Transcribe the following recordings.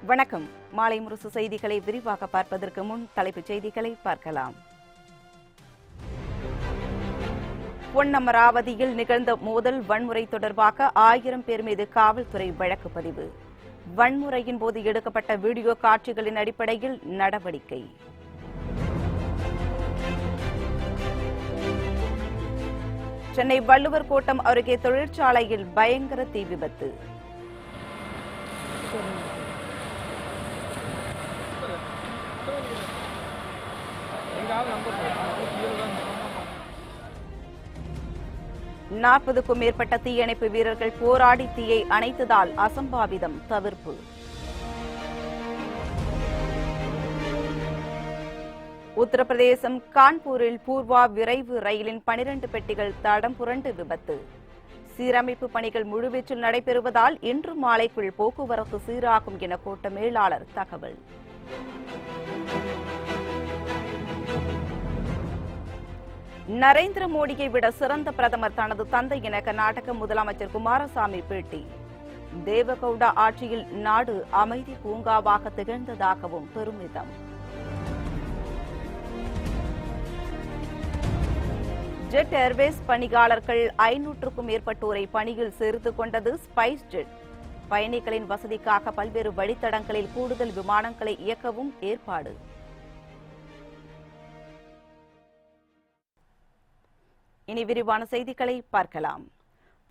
வணக்கம். மாலை முரசு செய்திகளை விரிவாக பார்ப்பதற்கு முன் தலைப்புச் செய்திகளை பார்க்கலாம். பொன்னமராவதியில் நிகழ்ந்த மோதல் வன்முறை தொடர்பாக 1000 பேர் மீது காவல்துறை வழக்கு பதிவு. வன்முறையின் போது எடுக்கப்பட்ட வீடியோ காட்சிகளின் அடிப்படையில் நடவடிக்கை. சென்னை வள்ளுவர் கோட்டம் அருகே தொழிற்சாலையில் பயங்கர தீ விபத்து. நாற்பதுக்கும் மேற்பட்ட தீயணைப்பு வீரர்கள் போராடி தீயை அணைத்ததால் அசம்பாவிதம் தவிர்ப்பு. உத்தரப்பிரதேசம் கான்பூரில் பூர்வா விரைவு ரயிலின் 12 பெட்டிகள் தடம் புரண்டு விபத்து. சீரமைப்பு பணிகள் முழுவீச்சில் நடைபெறுவதால் இன்று மாலைக்குள் போக்குவரத்து சீராகும் என கோட்ட மேலாளர் தகவல். நரேந்திர மோடியை விட சிறந்த பிரதமர் தனது தந்தை என கர்நாடக முதலமைச்சர் குமாரசாமி பேட்டி. தேவகவுடா ஆட்சியில் நாடு அமைதி பூங்காவாக திகழ்ந்ததாகவும் பெருமிதம். ஜெட் ஏர்வேஸ் பணியாளர்கள் 500க்கும் மேற்பட்டோரை பணியில் சேர்த்துக் கொண்டது ஸ்பைஸ் ஜெட். பயணிகளின் வசதிக்காக பல்வேறு வழித்தடங்களில் கூடுதல் விமானங்களை இயக்கவும் ஏற்பாடு. இனி விரிவான செய்திகளை பார்க்கலாம்.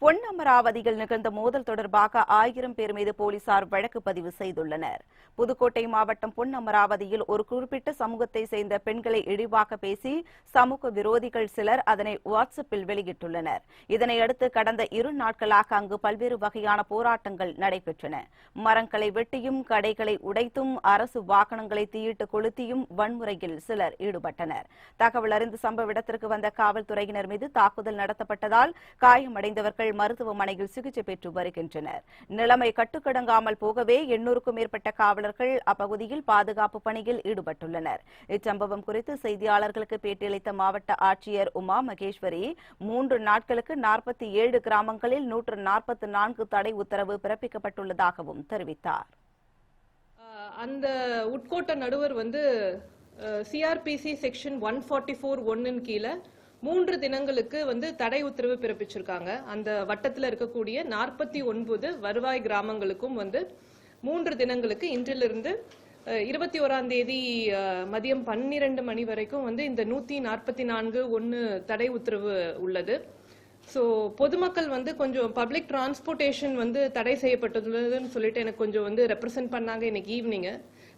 பொன்னமராவதியில் நிகழ்ந்த மோதல் தொடர்பாக 1000 பேர் மீது போலீசார் வழக்கு பதிவு செய்துள்ளனர். புதுக்கோட்டை மாவட்டம் பொன்னமராவதியில் ஒரு குறிப்பிட்ட சமூகத்தை சேர்ந்த பெண்களை இழிவாக பேசி சமூக விரோதிகள் சிலர் அதனை வாட்ஸ்அப்பில் வெளியிட்டுள்ளனர். இதனையடுத்து கடந்த 2 நாட்களாக அங்கு பல்வேறு வகையான போராட்டங்கள் நடைபெற்றன. மரங்களை வெட்டியும் கடைகளை உடைத்தும் அரசு வாகனங்களை தீயிட்டு கொளுத்தியும் வன்முறையில் சிலர் ஈடுபட்டனர். தகவல் அறிந்து சம்பவ இடத்திற்கு வந்த காவல்துறையினர் மீது தாக்குதல் நடத்தப்பட்டதால் காயமடைந்தவர்கள் மருத்துவமனையில் சிகிச்சை பெற்று வருகின்றனர். நிலைமை கட்டுக்கடங்காமல் போகவே 800க்கும் மேற்பட்ட காவலர்கள் அப்பகுதியில் பாதுகாப்பு பணியில் ஈடுபட்டுள்ளனர். இச்சம்பவம் குறித்து செய்தியாளர்களுக்கு பேட்டியளித்த மாவட்ட ஆட்சியர் உமா மகேஸ்வரி 3 நாட்களுக்கு 47 கிராமங்களில் 144 தடை உத்தரவு பிறப்பிக்கப்பட்டுள்ளதாகவும் தெரிவித்தார். அந்த உட்கோட்ட நடுவர் சிஆர்பிசி செக்ஷன் 144(1) கீழே 3 தினங்களுக்கு தடை உத்தரவு பிறப்பிச்சிருக்காங்க. அந்த வட்டத்தில் இருக்கக்கூடிய 49 வருவாய் கிராமங்களுக்கும் 3 தினங்களுக்கு இன்றிலிருந்து 21ஆம் தேதி மதியம் 12 மணி வரைக்கும் இந்த 144(1) தடை உத்தரவு உள்ளது. ஸோ பொதுமக்கள் கொஞ்சம் பப்ளிக் டிரான்ஸ்போர்ட்டேஷன் தடை செய்யப்பட்டுள்ளதுன்னு சொல்லிட்டு எனக்கு கொஞ்சம் ரெப்ரசென்ட் பண்ணாங்க இன்னைக்கு ஈவினிங்.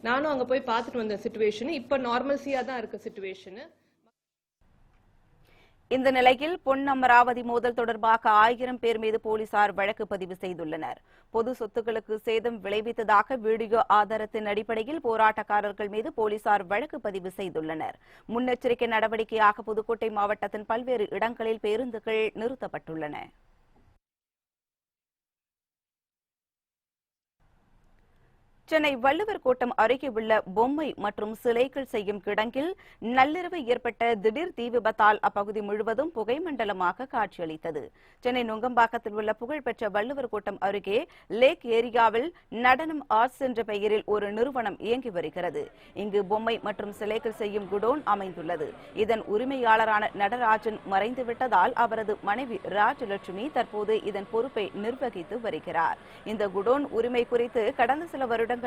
நானும் அங்கே போய் பார்த்துட்டு வந்த சிச்சுவேஷன் இப்போ நார்மல்சியாக தான் இருக்க சிச்சுவேஷனு. இந்த நிலையில் பொன்னமராவதி மோதல் தொடர்பாக 1000 பேர் மீது போலீசார் வழக்கு பதிவு செய்துள்ளனர். பொது சொத்துக்களுக்கு சேதம் விளைவித்ததாக வீடியோ ஆதாரத்தின் அடிப்படையில் போராட்டக்காரர்கள் மீது போலீசார் வழக்கு பதிவு செய்துள்ளனர். முன்னெச்சரிக்கை நடவடிக்கையாக புதுக்கோட்டை மாவட்டத்தின் பல்வேறு இடங்களில் பேருந்துகள் நிறுத்தப்பட்டுள்ளன. சென்னை வள்ளுவர் கோட்டம் அருகே உள்ள பொம்மை மற்றும் சிலைகள் செய்யும் கிடங்கில் நள்ளிரவு ஏற்பட்ட திடீர் தீ விபத்தால் அப்பகுதி முழுவதும் புகைமண்டலமாக காட்சியளித்தது. சென்னை நுங்கம்பாக்கத்தில் உள்ள புகழ்பெற்ற வள்ளுவர் கோட்டம் அருகே லேக் ஏரியாவில் நடனம் ஆர்ட்ஸ் என்ற பெயரில் ஒரு நிறுவனம் இயங்கி வருகிறது. இங்கு பொம்மை மற்றும் சிலைகள் செய்யும் குடோன் அமைந்துள்ளது. இதன் உரிமையாளரான நடராஜன் மறைந்துவிட்டதால் அவரது மனைவி ராஜலட்சுமி தற்போது இதன் பொறுப்பை நிர்வகித்து வருகிறார். இந்த குடோன் உரிமை குறித்து கடந்த சில வருடங்கள்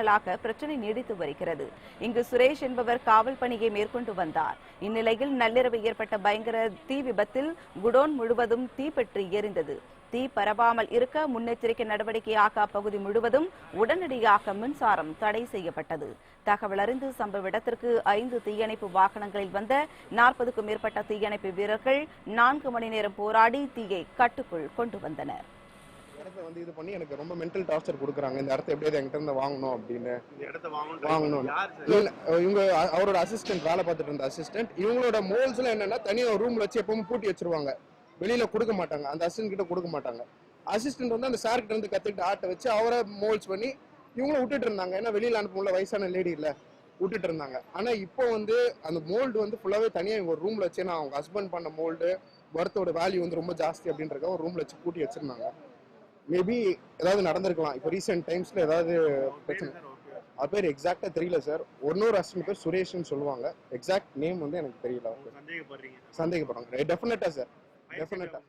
பிரச்சனை நீடித்து வருகிறது. இங்கு சுரேஷ் என்பவர் காவல் பணியை மேற்கொண்டு வந்தார். இந்நிலையில் நள்ளிரவு ஏற்பட்ட பயங்கர தீ விபத்தில் குடோன் முழுவதும் தீப்பற்றி எரிந்தது. தீ பரவாமல் இருக்க முன்னெச்சரிக்கை நடவடிக்கையாக அப்பகுதி முழுவதும் உடனடியாக மின்சாரம் தடை செய்யப்பட்டது. தகவல் அறிந்து சம்பவ இடத்திற்கு 5 தீயணைப்பு வாகனங்களில் வந்த 40க்கும் மேற்பட்ட தீயணைப்பு வீரர்கள் 4 மணி நேரம் போராடி தீயை கட்டுக்குள் கொண்டு வந்தனர். இது பண்ணி எனக்கு ரொம்ப மென்டல் டார்ச்சர் கொடுக்குறாங்க. இந்த இடத்த எப்படியாவது என்கிட்ட இருந்து வாங்கணும் அப்படின்னு வாங்கணும். இவங்க அவரோட அசிஸ்டன்ட் வேலை பார்த்துட்டு இருந்த அசிஸ்டன்ட். இவங்களோட மோல்ஸ்ல என்னன்னா தனியாக ரூம்ல வச்சு எப்பவும் பூட்டி வச்சிருவாங்க. வெளியில கொடுக்க மாட்டாங்க. அந்த அசிஸ்டன்ட் கிட்ட கொடுக்க மாட்டாங்க. அசிஸ்டன்ட் அந்த சார் கிட்ட இருந்து கத்துக்கிட்டு ஆட்டை வச்சு அவரை மோல்ஸ் பண்ணி இவங்களும் விட்டுட்டு இருந்தாங்க. ஏன்னா வெளியில அனுப்ப வயசான லேடி இல்ல விட்டுட்டு இருந்தாங்க. ஆனா இப்போ அந்த மோல்டு ஃபுல்லாவே தனியா ஒரு ரூம்ல வச்சு நான் அவங்க ஹஸ்பண்ட் பண்ண மோல்டு ஒர்த்தோட வேல்யூ ரொம்ப ஜாஸ்தி அப்படின்றத ஒரு ரூம்ல வச்சு பூட்டி வச்சிருந்தாங்க. மேபி ஏதாவது நடந்திருக்கலாம். இப்போ ரீசெண்ட் டைம்ஸ்ல ஏதாவது பிரச்சனை அது பேர் எக்ஸாக்டா தெரியல சார். இன்னொரு அசிஸ்டன்ட் பேர் சுரேஷ்னு சொல்லுவாங்க. எக்ஸாக்ட் நேம் வந்து எனக்கு தெரியல. சந்தேகப்படுறாங்க. டெஃபினட்டா சார், டெஃபினட்டா.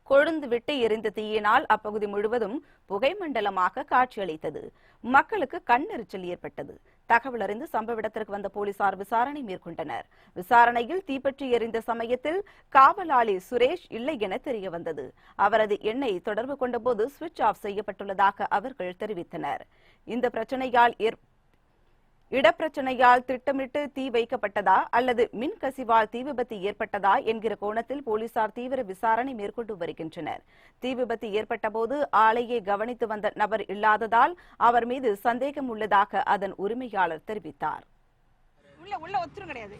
கொழுந்து விட்டு எரிந்த தீயினால் அப்பகுதி முழுவதும் புகை மண்டலமாக காட்சியளித்தது. மக்களுக்கு கண்ணெரிச்சல் ஏற்பட்டது. தகவல் அறிந்து சம்பவ இடத்திற்கு வந்த போலீசார் விசாரணை மேற்கொண்டனர். விசாரணையில் தீப்பற்றி எரிந்த சமயத்தில் காவலாளி சுரேஷ் இல்லை என தெரிய வந்தது. அவரது எண்ணை தொடர்பு கொண்டபோது சுவிட்ச் ஆஃப் செய்யப்பட்டுள்ளதாக அவர்கள் தெரிவித்தனர். இந்த பிரச்சனையால் இடப்பிரச்சனையால் திட்டமிட்டு தீ வைக்கப்பட்டதா அல்லது மின் கசிவால் தீ விபத்து ஏற்பட்டதா என்கிற கோணத்தில் போலீசார் தீவிர விசாரணை மேற்கொண்டு வருகின்றனர். தீ விபத்து ஏற்பட்ட போது ஆலையை கவனித்து வந்த நபர் இல்லாததால் அவர் மீது சந்தேகம் உள்ளதாக அதன் உரிமையாளர் தெரிவித்தார். உள்ள ஒத்துரும் கிடையாது.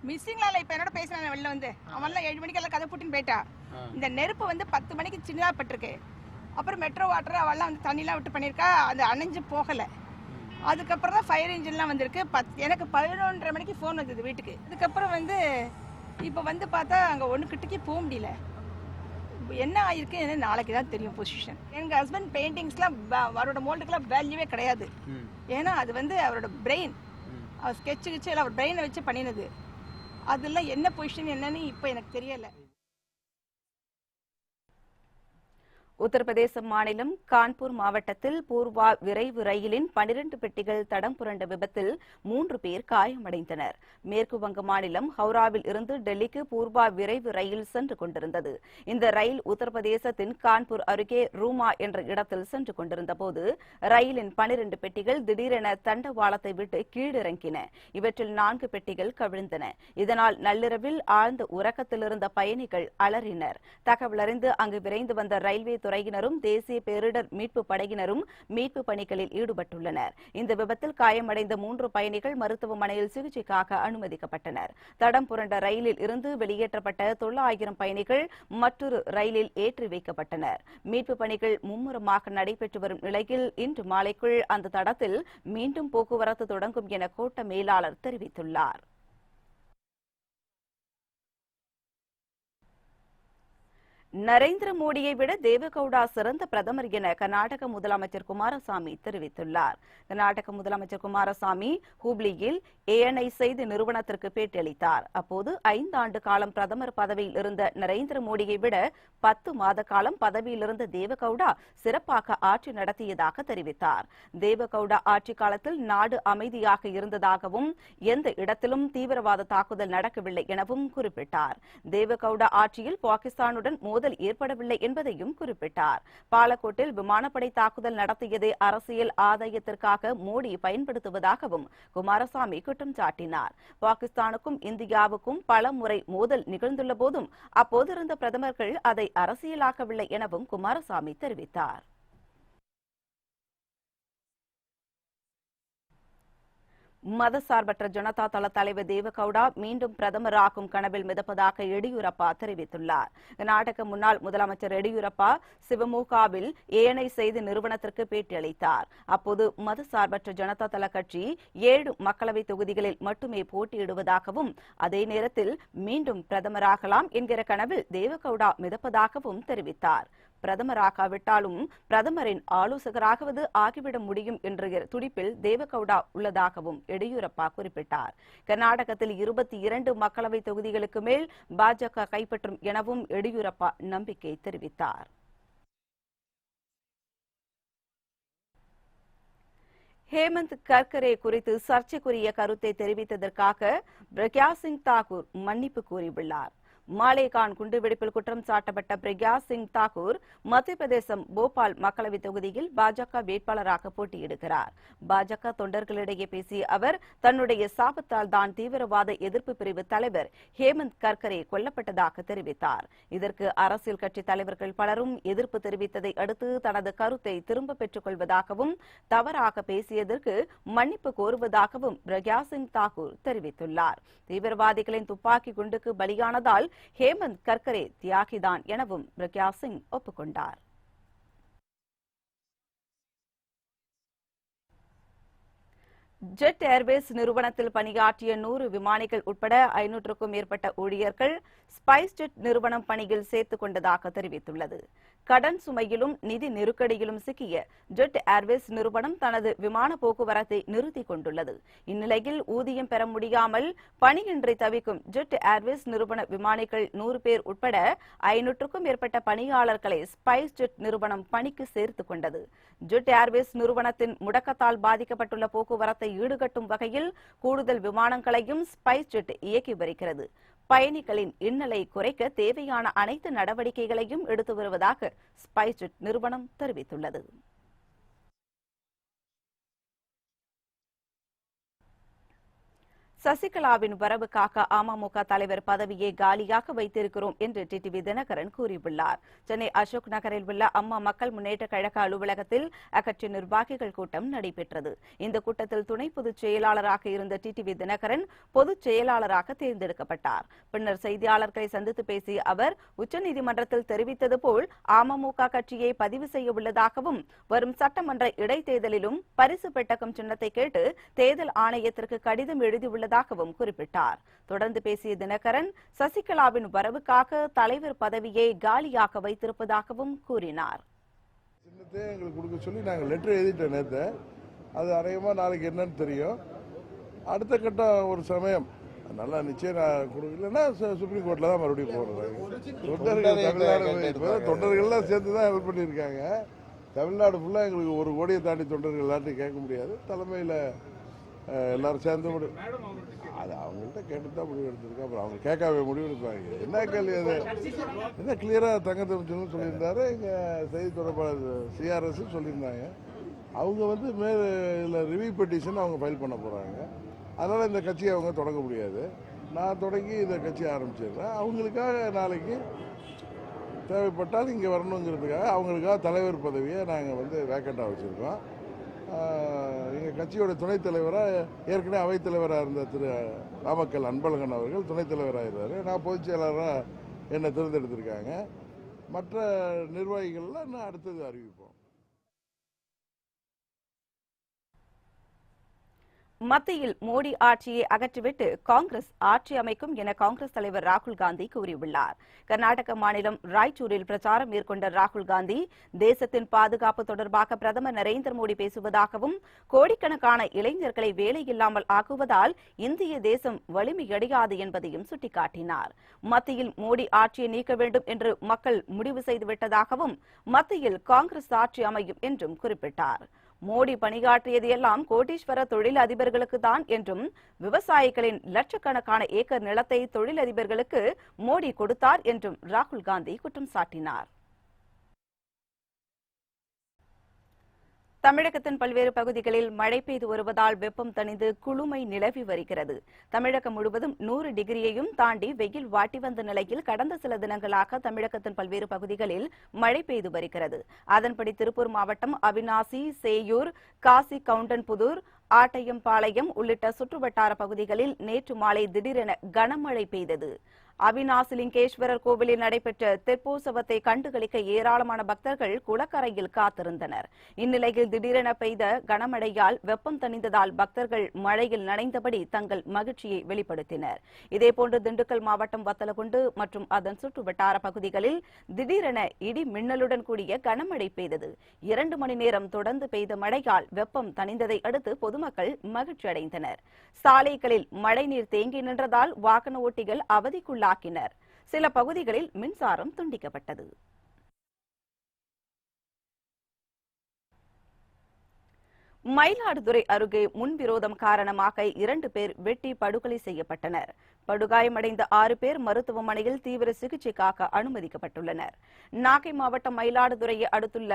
மிஸ்ஸிங்ல இப்ப என்னோட பேசுறாங்க. வெளில வந்து அவன்லாம் 7 மணிக்கு எல்லாம் கதை பூட்டின்னு போயிட்டா. இந்த நெருப்பு வந்து 10 மணிக்கு சின்னதா பட்டிருக்கு. அப்புறம் மெட்ரோ வாட்டர் அவெல்லாம் வந்து தண்ணிலாம் விட்டு பண்ணியிருக்கா. அது அணைஞ்சு போகலை. அதுக்கப்புறம் தான் ஃபயர் இன்ஜின்லாம் வந்திருக்கு. எனக்கு 11:30 மணிக்கு ஃபோன் வந்தது வீட்டுக்கு. அதுக்கப்புறம் வந்து இப்போ வந்து பார்த்தா அங்கே ஒன்று கிட்டக்கே போக முடியல. என்ன ஆயிருக்கு என்ன நாளைக்கு தான் தெரியும் பொசிஷன். எங்கள் ஹஸ்பண்ட் பெயிண்டிங்ஸ்லாம் அவரோட மோல்டுக்கெலாம் வேல்யூவே கிடையாது. ஏன்னா அது வந்து அவரோட பிரெயின், அவர் ஸ்கெட்சு கிச்சு எல்லாம் அவர் பிரெயினை வச்சு பண்ணினது. அதெல்லாம் என்ன பொசிஷன் என்னன்னு இப்போ எனக்கு தெரியலை. உத்தரப்பிரதேச மாநிலம் கான்பூர் மாவட்டத்தில் பூர்வா விரைவு ரயிலின் 12 பெட்டிகள் தடம் புரண்ட விபத்தில் 3 பேர் காயமடைந்தனர். மேற்கு வங்க மாநிலம் ஹவுராவில் இருந்து டெல்லிக்கு பூர்வா விரைவு ரயில் சென்று கொண்டிருந்தது. இந்த ரயில் உத்தரப்பிரதேசத்தின் கான்பூர் அருகே ரூமா என்ற இடத்தில் சென்று கொண்டிருந்த போது ரயிலின் 12 பெட்டிகள் திடீரென தண்டவாளத்தை விட்டு கீழிறங்கின. இவற்றில் 4 பெட்டிகள் கவிழ்ந்தன. இதனால் நள்ளிரவில் ஆழ்ந்த உறக்கத்தில் இருந்த பயணிகள் அலறினர். தகவல் அறிந்து அங்கு விரைந்து வந்த ரயில்வே துறையினரும் தேசிய பேரிடர் மீட்பு படையினரும் மீட்பு பணிகளில் ஈடுபட்டுள்ளனர். இந்த விபத்தில் காயமடைந்த 3 பயணிகள் மருத்துவமனையில் சிகிச்சைக்காக அனுமதிக்கப்பட்டனர். தடம் புரண்ட ரயிலில் இருந்து வெளியேற்றப்பட்ட 900 பயணிகள் மற்றொரு ரயிலில் ஏற்றி வைக்கப்பட்டனர். மீட்பு பணிகள் மும்முரமாக நடைபெற்று வரும் நிலையில் இன்று மாலைக்குள் அந்த தடத்தில் மீண்டும் போக்குவரத்து தொடங்கும் என கோட்ட மேலாளர் தெரிவித்துள்ளார். நரேந்திர மோடியை விட தேவகவுடா சிறந்த பிரதமர் என கர்நாடக முதலமைச்சர் குமாரசாமி தெரிவித்துள்ளார். கர்நாடக முதலமைச்சர் குமாரசாமி ஹூப்ளியில் ANI செய்தி நிறுவனத்திற்கு பேட்டியளித்தார். அப்போது 5 ஆண்டு காலம் பிரதமர் பதவியில் இருந்த நரேந்திர மோடியை விட 10 மாத காலம் பதவியில் இருந்த தேவகவுடா சிறப்பாக ஆட்சி நடத்தியதாக தெரிவித்தார். தேவகவுடா ஆட்சி காலத்தில் நாடு அமைதியாக இருந்ததாகவும் எந்த இடத்திலும் தீவிரவாத தாக்குதல் நடக்கவில்லை எனவும் குறிப்பிட்டார். தேவகவுடா ஆட்சியில் பாகிஸ்தானுடன் மோதல் ஏற்படவில்லை என்பதையும் குறிப்பிட்டார். பாலக்கோட்டில் விமானப்படை தாக்குதல் நடத்தியதை அரசியல் ஆதாயத்திற்காக மோடி பயன்படுத்துவதாகவும் குமாரசாமி குற்றம் சாட்டினார். பாகிஸ்தானுக்கும் இந்தியாவுக்கும் பல முறை மோதல் நிகழ்ந்துள்ள போதும் அப்போதிருந்த பிரதமர்கள் அதை அரசியலாக்கவில்லை எனவும் குமாரசாமி தெரிவித்தார். மதசார்பற்ற ஜனதா தள தலைவர் தேவகவுடா மீண்டும் பிரதமராகும் கனவில் மிதப்பதாக எடியூரப்பா தெரிவித்துள்ளார். கர்நாடக முன்னாள் முதலமைச்சர் எடியூரப்பா சிவமோகாவில் ANI செய்தி நிறுவனத்திற்கு பேட்டியளித்தார். அப்போது மதசார்பற்ற ஜனதா தள கட்சி 7 மக்களவை தொகுதிகளில் மட்டுமே போட்டியிடுவதாகவும் அதே நேரத்தில் மீண்டும் பிரதமராகலாம் என்கிற கனவில் தேவகவுடா மிதப்பதாகவும் தெரிவித்தார். பிரதமராகாவிட்டாலும் பிரதமரின் ஆலோசகராகவது ஆகிவிட முடியும் என்ற துடிப்பில் தேவகவுடா உள்ளதாகவும் எடியூரப்பா குறிப்பிட்டார். கர்நாடகத்தில் 22 மக்களவை தொகுதிகளுக்கு மேல் பாஜக கைப்பற்றும் எனவும் எடியூரப்பா நம்பிக்கை தெரிவித்தார். ஹேமந்த் கர்கரே குறித்து சர்ச்சைக்குரிய கருத்தை தெரிவித்ததற்காக பிரக்யா சிங் தாக்கூர் மன்னிப்பு கோரியுள்ளார். மாலேகான் குண்டுவெடிப்பில் குற்றம் சாட்டப்பட்ட பிரக்யா சிங் தாக்கூர் மத்திய பிரதேசம் போபால் மக்களவை தொகுதியில் பாஜக வேட்பாளராக போட்டியிடுகிறார். பாஜக தொண்டர்களிடையே பேசிய அவர் தன்னுடைய சாபத்தால் தான் தீவிரவாத எதிர்ப்பு பிரிவு தலைவர் ஹேமந்த் கர்கரே கொல்லப்பட்டதாக தெரிவித்தார். இதற்கு அரசியல் கட்சி தலைவர்கள் பலரும் எதிர்ப்பு தெரிவித்ததை அடுத்து தனது கருத்தை திரும்ப பெற்றுக் கொள்வதாகவும் தவறாக பேசியதற்கு மன்னிப்பு கோருவதாகவும் பிரக்யா சிங் தாக்கூர் தெரிவித்துள்ளார். தீவிரவாதிகளின் துப்பாக்கி குண்டுக்கு பலியானதால் ஹேமந்த் கர்கரே தியாகிதான் எனவும் பிரக்யா சிங் ஒப்புக்கொண்டார். ஜெட் ஏர்வேஸ் நிறுவனத்தில் பணியாற்றிய 100 விமானிகள் உட்பட 500க்கும் மேற்பட்ட ஊழியர்கள் ஸ்பைஸ் ஜெட் நிறுவனம் பணியில் சேர்த்துக் கொண்டதாக தெரிவித்துள்ளது. கடன் சுமையிலும் நிதி நெருக்கடியிலும் சிக்கிய ஜெட் ஏர்வேஸ் நிறுவனம் தனது விமான போக்குவரத்தை நிறுத்திக் கொண்டுள்ளது. இந்நிலையில் ஊதியம் பெற முடியாமல் பணியின்றி தவிக்கும் ஜெட் ஏர்வேஸ் நிறுவன விமானிகள் 100 பேர் உட்பட 500க்கும் மேற்பட்ட பணியாளர்களை ஸ்பைஸ் ஜெட் நிறுவனம் பணிக்கு சேர்த்துக் கொண்டது. ஜெட் ஏர்வேஸ் நிறுவனத்தின் முடக்கத்தால் பாதிக்கப்பட்டுள்ள போக்குவரத்தை ஈடுகட்டும் வகையில் கூடுதல் விமானங்களையும் ஸ்பைஸ் ஜெட் இயக்கி வருகிறது. பயணிகளின் இன்னலை குறைக்க தேவையான அனைத்து நடவடிக்கைகளையும் எடுத்து வருவதாக ஸ்பைஸ் ஜெட் நிறுவனம் தெரிவித்துள்ளது. சசிகலாவின் வரவுக்காக அமமுக தலைவர் பதவியை காலியாக வைத்திருக்கிறோம் என்று டிடிவி தினகரன் கூறியுள்ளார். சென்னை அசோக் நகரில் உள்ள அம்மா மக்கள் முன்னேற்ற கழக அலுவலகத்தில் அக்கட்சி நிர்வாகிகள் கூட்டம் நடைபெற்றது. இந்த கூட்டத்தில் துணை பொதுச் செயலாளராக இருந்த டிடிவி தினகரன் பொதுச் செயலாளராக தேர்ந்தெடுக்கப்பட்டார். பின்னர் செய்தியாளர்களை சந்தித்து பேசிய அவர், உச்சநீதிமன்றத்தில் தெரிவித்தது போல் அமமுக கட்சியை பதிவு செய்ய உள்ளதாகவும் வரும் சட்டமன்ற இடைத்தேர்தலிலும் பரிசு பெட்டகம் சின்னத்தை கேட்டு தேர்தல் ஆணையத்திற்கு கடிதம் எழுதியுள்ளது குறிப்பிட்டார். தொடர்ந்து பேசிய தினகரன், சசிகலாவின் வரவுக்காக தலைவர் பதவியை காலியாக வைத்திருப்பதாகவும் கூறினார். சின்னத்தை எங்களுக்கு கொடுக்க சொல்லி நாங்கள் லெட்டர் எழுதிட்டோம் நேற்று. அது அநேகமாக நாளைக்கு என்னன்னு தெரியும். அடுத்த கட்டம் ஒரு சமயம் நல்லா நிச்சயம் நான் கொடுக்கலன்னா சுப்ரீம் கோர்ட்டில் தான் மறுபடியும் போடுறாங்க. தொண்டர்கள்லாம் சேர்த்து தான் ஹெல்ப் பண்ணியிருக்காங்க. தமிழ்நாடு ஃபுல்லாக எங்களுக்கு 1 கோடியை தாண்டி தொண்டர்கள் எல்லாத்தையும் கேட்க முடியாது. தலைமையில் எல்லாரும் சேர்ந்து அது அவங்கள்ட்ட கேட்டு தான் முடிவு எடுத்திருக்கோம். அப்புறம் அவங்க கேட்காம முடிவு எடுப்பாங்க. என்ன கேள்வி அது? என்ன கிளியராக தங்கத்தமிழ்ச்சலும் சொல்லியிருந்தாரு. எங்கள் செய்தி தொடர்பாளர் சிஆர்எஸ் சொல்லியிருந்தாங்க. அவங்க இதில் ரிவ்யூ பெட்டிஷன் அவங்க ஃபைல் பண்ண போகிறாங்க. அதனால் இந்த கட்சியை அவங்க தொடங்க முடியாது. நான் தொடங்கி இந்த கட்சியை ஆரம்பிச்சிடுறேன். அவங்களுக்காக நாளைக்கு தேவைப்பட்டால் இங்கே வரணுங்கிறதுக்காக அவங்களுக்காக தலைவர் பதவியை நாங்கள் வேக்கண்டாக வச்சுருக்கோம். எங்கள் கட்சியோட துணைத் தலைவராக ஏற்கனவே அவைத்தலைவராக இருந்த திரு நாமக்கல் அன்பழகன் அவர்கள் துணைத் தலைவராக இருந்தார். நான் பொதுச் செயலாளராக என்னை தேர்ந்தெடுத்திருக்காங்க. மற்ற நிர்வாகிகள்லாம் இன்னும் அடுத்தது அறிவிப்போம். மத்தியில் மோடி ஆட்சியை அகற்றிவிட்டு காங்கிரஸ் ஆட்சி அமைக்கும் என காங்கிரஸ் தலைவர் ராகுல் காந்தி கூறியுள்ளார். கர்நாடக மாநிலம் ராய்ச்சூரில் பிரச்சாரம் மேற்கொண்ட ராகுல் காந்தி, தேசத்தின் பாதுகாப்பு தொடர்பாக பிரதமர் நரேந்திர மோடி பேசுவதாகவும், கோடிக்கணக்கான இளைஞர்களை வேலையில்லாமல் ஆக்குவதால் இந்திய தேசம் வலிமையடையாது என்பதையும் சுட்டிக்காட்டினார். மத்தியில் மோடி ஆட்சியை நீக்க வேண்டும் என்று மக்கள் முடிவு செய்துவிட்டதாகவும், மத்தியில் காங்கிரஸ் ஆட்சி அமையும் என்றும் குறிப்பிட்டார். மோடி பணியாற்றியது எல்லாம் கோடீஸ்வர தொழில் அதிபர்களுக்கு தான் என்றும், விவசாயிகளின் லட்சக்கணக்கான ஏக்கர் நிலத்தை தொழிலதிபர்களுக்கு மோடி கொடுத்தார் என்றும் ராகுல் காந்தி குற்றம் சாட்டினார். தமிழகத்தின் பல்வேறு பகுதிகளில் மழை பெய்து வருவதால் வெப்பம் தணிந்து குளுமை நிலவி வருகிறது. தமிழகம் முழுவதும் 100 டிகிரியையும் தாண்டி வெயில் வாட்டி வந்த நிலையில் கடந்த சில தினங்களாக தமிழகத்தின் பல்வேறு பகுதிகளில் மழை பெய்து வருகிறது. அதன்படி திருப்பூர் மாவட்டம் அவிநாசி, சேயூர், காசி கவுண்டன்புதூர், ஆட்டையம்பாளையம் உள்ளிட்ட சுற்றுவட்டார பகுதிகளில் நேற்று மாலை திடீரென கனமழை பெய்தது. அவிநாசி லிங்கேஸ்வரர் கோவிலில் நடைபெற்ற தெப்போற்சவத்தை கண்டுகளிக்க ஏராளமான பக்தர்கள் குளக்கரையில் காத்திருந்தனர். இந்நிலையில் திடீரென பெய்த கனமழையால் வெப்பம் தணிந்ததால் பக்தர்கள் மழையில் நனைந்தபடி தங்கள் மகிழ்ச்சியை வெளிப்படுத்தினர். இதேபோன்று திண்டுக்கல் மாவட்டம் வத்தலகுண்டு மற்றும் அதன் சுற்றுவட்டார பகுதிகளில் திடீரென இடி மின்னலுடன் கூடிய கனமழை பெய்தது. 2 மணி நேரம் தொடர்ந்து பெய்த மழையால் வெப்பம் தணிந்ததை அடுத்து பொதுமக்கள் மகிழ்ச்சியடைந்தனர். சாலைகளில் மழைநீர் தேங்கி நின்றதால் வாகன ஓட்டிகள் அவதிக்குள்ளார். சில பகுதிகளில் மின்சாரம் துண்டிக்கப்பட்டது. மயிலாடுதுறை அருகே முன்விரோதம் காரணமாக 2 பேர் வெட்டி படுகொலை செய்யப்பட்டனர். படுகாயமடைந்த 6 பேர் மருத்துவமனையில் தீவிர சிகிச்சைக்காக அனுமதிக்கப்பட்டுள்ளனர். நாகை மாவட்டம் மயிலாடுதுறையை அடுத்துள்ள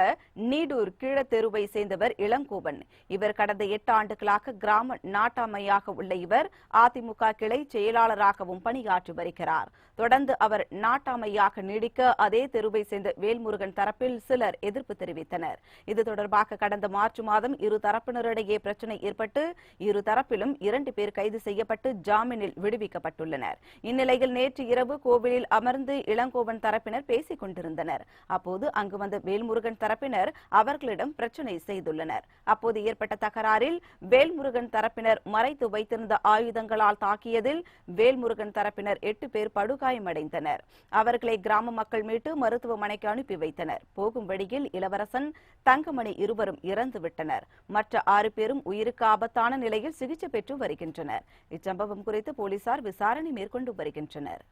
நீடூர் கீழத்தெருவை சேர்ந்தவர் இளங்கோவன். இவர் கடந்த 8 ஆண்டுகளாக கிராம நாட்டாமையாக உள்ள இவர் அதிமுக கிளை செயலாளராகவும் பணியாற்றி வருகிறார். தொடர்ந்து அவர் நாட்டாமையாக நீடிக்க அதே தெருவை சேர்ந்த வேல்முருகன் தரப்பில் சிலர் எதிர்ப்பு தெரிவித்தனர். இது தொடர்பாக கடந்த மார்ச் மாதம் இரு தரப்பினரிடையே பிரச்சினை ஏற்பட்டு இரு தரப்பிலும் 2 பேர் கைது செய்யப்பட்டு ஜாமீனில் விடுவிக்கப்பட்டுள்ளனர். செய்யப்பட்டுள்ளனர். இந்நிலையில் நேற்று இரவு கோவிலில் அமர்ந்து இளங்கோவன் தரப்பினர் பேசிக் கொண்டிருந்தனர். அப்போது அங்கு வந்த வேல்முருகன் தரப்பினர் அவர்களிடம் பிரச்சனை செய்துள்ளனர். அப்போது ஏற்பட்ட தகராறில் வேல்முருகன் தரப்பினர் மறைத்து வைத்திருந்த ஆயுதங்களால் தாக்கியதில் வேல்முருகன் தரப்பினர் 8 பேர் படுகாயமடைந்தனர். அவர்களை கிராம மக்கள் மீட்டு மருத்துவமனைக்கு அனுப்பி வைத்தனர். போகும் வழியில் இளவரசன், தங்கமணி இருவரும் இறந்துவிட்டனர். மற்ற 6 பேரும் உயிருக்கு ஆபத்தான நிலையில் சிகிச்சை பெற்று வருகின்றனர். இச்சம்பவம் குறித்து போலீசார் விசாரணை மேற்கொண்டு வருகின்றனர்.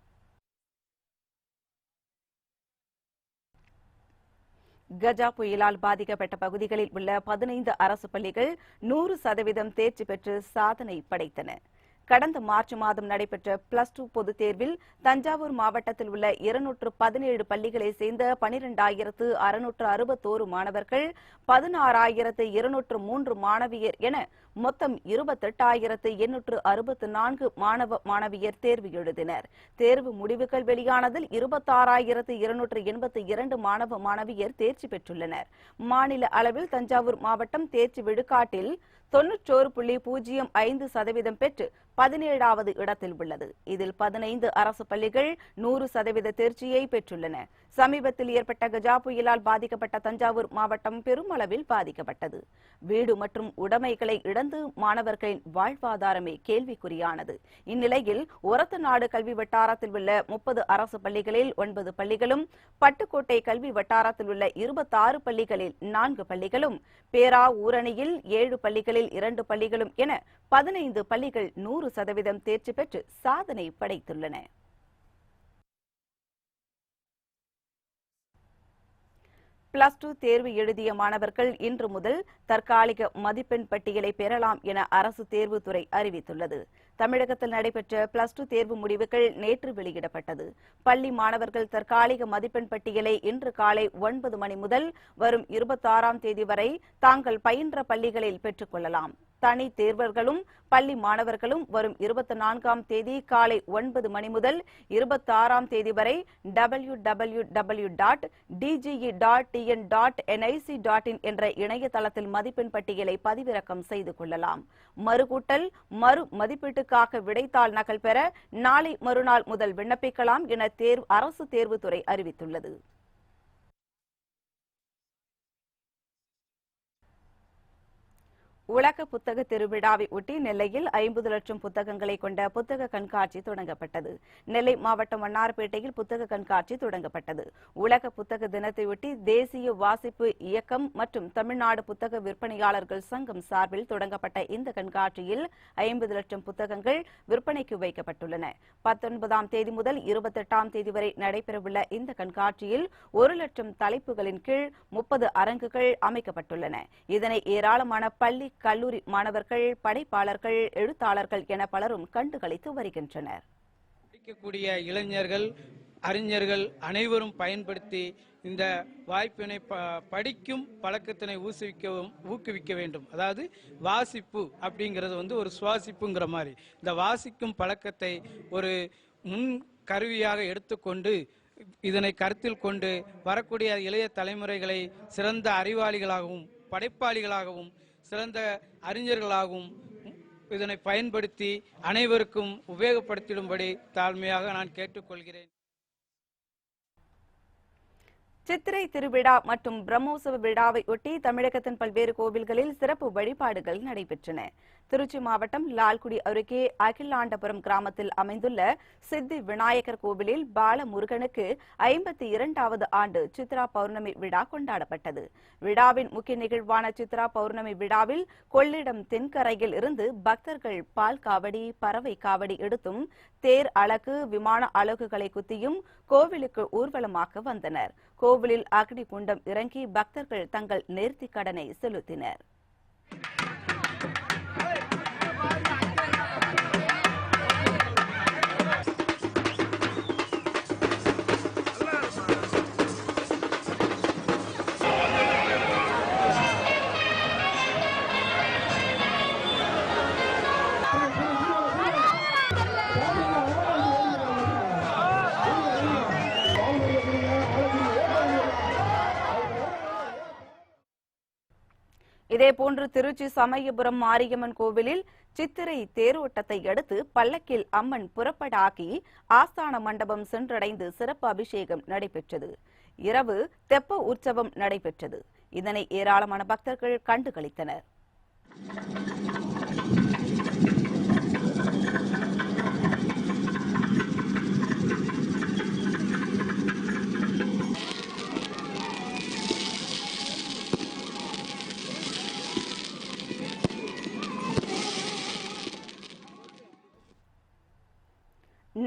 கஜா புயலால் பாதிக்கப்பட்ட பகுதிகளில் உள்ள 15 அரசு பள்ளிகள் 100% தேர்ச்சி பெற்று சாதனை படைத்தன. கடந்த மார்ச் மாதம் நடைபெற்ற +2 பொதுத் தேர்வில் தஞ்சாவூர் மாவட்டத்தில் உள்ள 217 பள்ளிகளை சேர்ந்த 12,661 மாணவர்கள், 16,203 மாணவியர் என மொத்தம் 28,864 மாணவ மாணவியர் தேர்வு எழுதினர். தேர்வு முடிவுகள் வெளியானதில் 26,282 மாணவ மாணவியர் தேர்ச்சி பெற்றுள்ளனர். மாநில அளவில் தஞ்சாவூர் மாவட்டம் தேர்ச்சி விழுக்காட்டில் 91.05% பெற்று 17வது இடத்தில் உள்ளது. இதில் 15 அரசு பள்ளிகள் 100% தேர்ச்சியை பெற்றுள்ளன. சமீபத்தில் ஏற்பட்ட கஜா புயலால் பாதிக்கப்பட்ட தஞ்சாவூர் மாவட்டம் பெருமளவில் பாதிக்கப்பட்டது. வீடு மற்றும் உடைமைகளை இழந்து மாணவர்களின் வாழ்வாதாரமே கேள்விக்குறியானது. இந்நிலையில் ஒரத்தநாடு கல்வி வட்டாரத்தில் உள்ள 30 அரசு பள்ளிகளில் 9 பள்ளிகளும், பட்டுக்கோட்டை கல்வி வட்டாரத்தில் உள்ள 26 பள்ளிகளில் 4 பள்ளிகளும், பேரா ஊரணியில் 7 பள்ளிகளில் 2 பள்ளிகளும் என 15 பள்ளிகள் 100% தேர்ச்சி பெற்று சாதனை படைத்துள்ளன. +2 தேர்வு எழுதிய மாணவர்கள் இன்று முதல் தற்காலிக மதிப்பெண் பட்டியலை பெறலாம் என அரசு தேர்வுத்துறை அறிவித்துள்ளது. தமிழகத்தில் நடைபெற்ற +2 தேர்வு முடிவுகள் நேற்று வெளியிடப்பட்டது. பள்ளி மாணவர்கள் தற்காலிக மதிப்பெண் பட்டியலை இன்று காலை 9 மணி முதல் வரும் 26ஆம் தேதி வரை தாங்கள் பயின்ற பள்ளிகளில் பெற்றுக் கொள்ளலாம். தனி தேர்வர்களும் பள்ளி மாணவர்களும் வரும் 24ஆம் தேதி காலை 9 மணி முதல் 26ஆம் தேதி வரை www.dge.tn.nic.in என்ற இணையதளத்தில் மதிப்பெண் பட்டியலை பதிவிறக்கம் செய்து கொள்ளலாம். மறுகூட்டல், மறு மதிப்பீட்டுக்காக விடைத்தாள் நகல் பெற நாளை மறுநாள் முதல் விண்ணப்பிக்கலாம் என அரசு தேர்வுத்துறை அறிவித்துள்ளது. உலக புத்தக திருவிழாவை ஒட்டி நெல்லையில் 50 லட்சம் புத்தகங்களை கொண்ட புத்தக கண்காட்சி தொடங்கப்பட்டது. நெல்லை மாவட்டம் வண்ணாரப்பேட்டையில் புத்தக கண்காட்சி தொடங்கப்பட்டது. உலக புத்தக தினத்தையொட்டி தேசிய வாசிப்பு இயக்கம் மற்றும் தமிழ்நாடு புத்தக விற்பனையாளர்கள் சங்கம் சார்பில் தொடங்கப்பட்ட இந்த கண்காட்சியில் 50 லட்சம் புத்தகங்கள் விற்பனைக்கு வைக்கப்பட்டுள்ளன. 19ஆம் தேதி முதல் 28ஆம் தேதி வரை நடைபெறவுள்ள இந்த கண்காட்சியில் 1 லட்சம் தலைப்புகளின் கீழ் 30 அரங்குகள் அமைக்கப்பட்டுள்ளன. இதனை ஏராளமான பள்ளி, கல்லூரி மாணவர்கள், படைப்பாளர்கள், எழுத்தாளர்கள் என பலரும் கண்டுகளித்து வருகின்றனர். படிக்கக்கூடிய இளைஞர்கள், அறிஞர்கள் அனைவரும் பயன்படுத்தி இந்த வாய்ப்பினை படிக்கும் பழக்கத்தினை ஊக்குவிக்க வேண்டும். அதாவது வாசிப்பு அப்படிங்கிறது ஒரு சுவாசிப்புங்கிற மாதிரி இந்த வாசிக்கும் பழக்கத்தை ஒரு முன் கருவியாக எடுத்துக்கொண்டு இதனை கருத்தில் கொண்டு வரக்கூடிய இளைய தலைமுறைகளை சிறந்த அறிவாளிகளாகவும், படைப்பாளிகளாகவும், சிறந்த அறிஞர்களாகவும் இதனை பயன்படுத்தி அனைவருக்கும் உபயோகப்படுத்திடும்படி தாழ்மையாக நான் கேட்டுக்கொள்கிறேன். சித்திரை திருவிழா மற்றும் பிரம்மோற்சவ விழாவை ஒட்டி தமிழகத்தின் பல்வேறு கோவில்களில் சிறப்பு வழிபாடுகள் நடைபெற்றன. திருச்சி மாவட்டம் லால்குடி அருகே அகிலாண்டபுரம் கிராமத்தில் அமைந்துள்ள சித்தி விநாயகர் கோவிலில் பாலமுருகனுக்கு 52வது ஆண்டு சித்ரா பௌர்ணமி விழா கொண்டாடப்பட்டது. விழாவின் முக்கிய நிகழ்வான சித்ரா பௌர்ணமி விழாவில் கொள்ளிடம் தென்கரையில் இருந்து பக்தர்கள் பால் காவடி, பறவை காவடி எடுத்தும், தேர் அலகு, விமான அலகுகளை குத்தியும் கோவிலுக்கு ஊர்வலமாக வந்தனர். கோவிலில் அக்னி குண்டம் இறங்கி பக்தர்கள் தங்கள் நேர்த்திக் கடனை செலுத்தினர். இதேபோன்று திருச்சி சமயபுரம் மாரியம்மன் கோவிலில் சித்திரை தேரோட்டத்தை அடுத்து பல்லக்கில் அம்மன் புறப்படாகி ஆஸ்தான மண்டபம் சென்றடைந்து சிறப்பு அபிஷேகம் நடைபெற்றது. இரவு தெப்ப உற்சவம் நடைபெற்றது. இதனை ஏராளமான பக்தர்கள் கண்டுகளித்தனர்.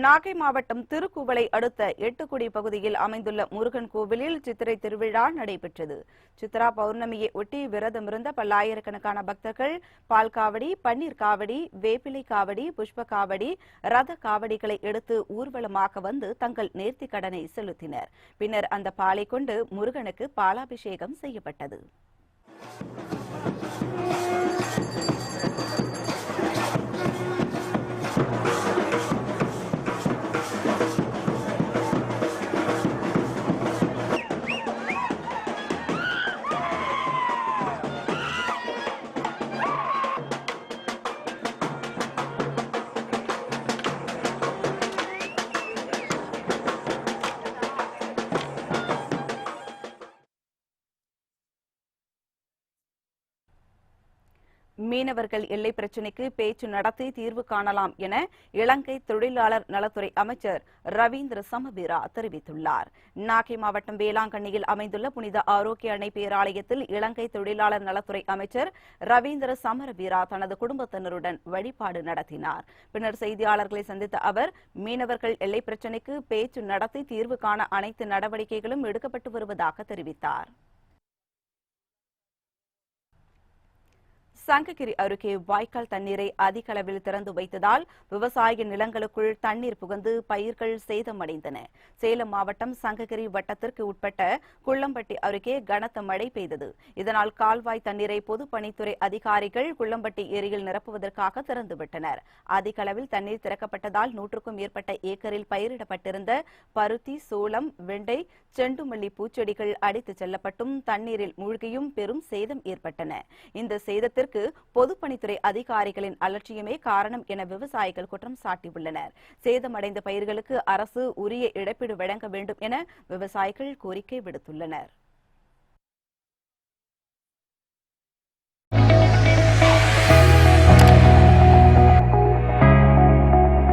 நாகை மாவட்டம் திருக்குவளை அடுத்த எட்டுக்குடி பகுதியில் அமைந்துள்ள முருகன் கோவிலில் சித்திரை திருவிழா நடைபெற்றது. சித்ரா பௌர்ணமியை ஒட்டி விரதமிருந்த பல்லாயிரக்கணக்கான பக்தர்கள் பால் காவடி, பன்னீர் காவடி, வேப்பிலை காவடி, புஷ்ப காவடி, ரத காவடிகளை எடுத்து ஊர்வலமாக வந்து தங்கள் நேர்த்திக் கடனை செலுத்தினர். பின்னர் அந்த பாலை கொண்டு முருகனுக்கு பாலாபிஷேகம் செய்யப்பட்டது. மீனவர்கள் எல்லை பிரச்சினைக்கு பேச்சு நடத்தி தீர்வு காணலாம் என இலங்கை தொழிலாளர் நலத்துறை அமைச்சர் ரவீந்திர சமபீரா தெரிவித்துள்ளார். நாகை மாவட்டம் வேளாங்கண்ணியில் அமைந்துள்ள புனித ஆரோக்கிய அன்னை பேராலயத்தில் இலங்கை தொழிலாளர் நலத்துறை அமைச்சர் ரவீந்திர சமரவீரா தனது குடும்பத்தினருடன் வழிபாடு நடத்தினார். பின்னர் செய்தியாளர்களை சந்தித்த அவர் மீனவர்கள் எல்லை பிரச்சினைக்கு பேச்சு நடத்தி தீர்வு காண அனைத்து நடவடிக்கைகளும் எடுக்கப்பட்டு வருவதாக தெரிவித்தார். சங்ககிரி அருகே வாய்க்கால் தண்ணீரை அதிக அளவில் திறந்து வைத்ததால் விவசாய நிலங்களுக்குள் தண்ணீர் புகுந்து பயிர்கள் சேதமடைந்தன. சேலம் மாவட்டம் சங்ககிரி வட்டத்திற்கு உட்பட்ட குள்ளம்பட்டி அருகே கனத்த மழை பெய்தது. இதனால் கால்வாய் தண்ணீரை பொதுப்பணித்துறை அதிகாரிகள் குள்ளம்பட்டி ஏரியில் நிரப்புவதற்காக திறந்துவிட்டனர். அதிக அளவில் தண்ணீர் திறக்கப்பட்டதால் 100க்கும் மேற்பட்ட ஏக்கரில் பயிரிடப்பட்டிருந்த பருத்தி, சோளம், வெண்டை, செண்டுமல்லி பூச்செடிகள் அடித்துச் செல்லப்பட்டும் தண்ணீரில் மூழ்கியும் பெரும் சேதம் ஏற்பட்டன. இந்த சேதத்திற்கு பொதுப்பணித்துறை அதிகாரிகளின் அலட்சியமே காரணம் என விவசாயிகள் குற்றம் சாட்டியுள்ளனர். சேதமடைந்த பயிர்களுக்கு அரசு உரிய இழப்பீடு வழங்க வேண்டும் என விவசாயிகள் கோரிக்கை விடுத்துள்ளனர்.